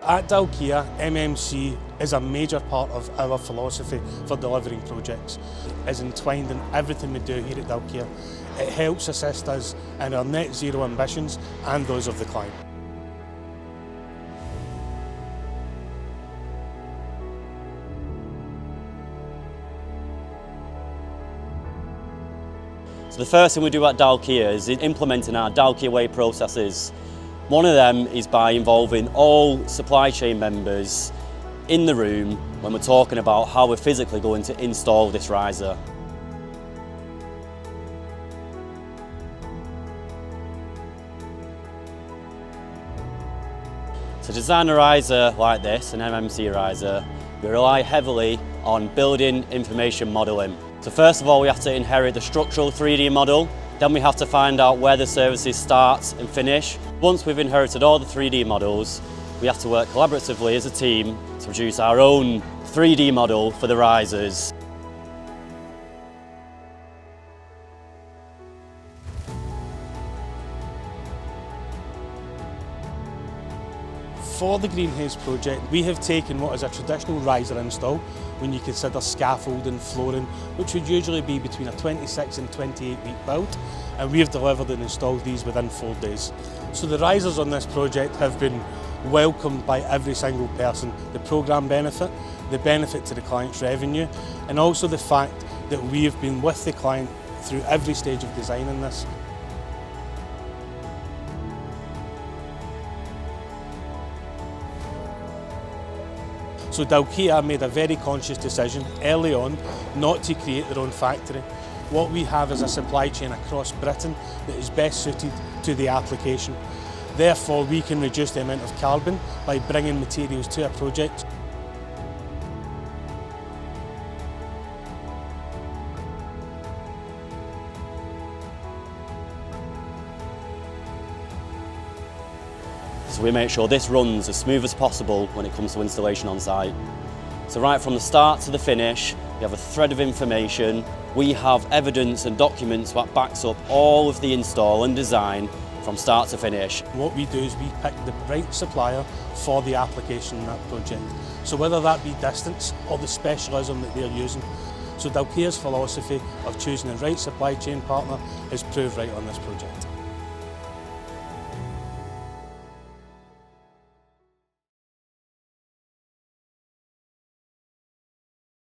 At Dalkia, MMC is a major part of our philosophy for delivering projects. It is entwined in everything we do here at Dalkia. It helps assist us in our net zero ambitions and those of the client. So the first thing we do at Dalkia is implementing our Dalkia Way processes. One of them is by involving all supply chain members in the room when we're talking about how we're physically going to install this riser. To design a riser like this, an MMC riser, we rely heavily on building information modelling. So first of all, we have to inherit the structural 3D model. Then we have to find out where the services start and finish. Once we've inherited all the 3D models, we have to work collaboratively as a team to produce our own 3D model for the risers. For the Greenheys project, we have taken what is a traditional riser install when you consider scaffolding, flooring, which would usually be between a 26 and 28 week build, and we have delivered and installed these within 4 days. So the risers on this project have been welcomed by every single person. The programme benefit, the benefit to the client's revenue, and also the fact that we have been with the client through every stage of designing this. So Dalkia made a very conscious decision early on not to create their own factory. What we have is a supply chain across Britain that is best suited to the application. Therefore, we can reduce the amount of carbon by bringing materials to a project. So we make sure this runs as smooth as possible when it comes to installation on site. So right from the start to the finish, we have a thread of information. We have evidence and documents that backs up all of the install and design from start to finish. What we do is we pick the right supplier for the application in that project. So whether that be distance or the specialism that they're using. So Dalkia's philosophy of choosing the right supply chain partner is proved right on this project.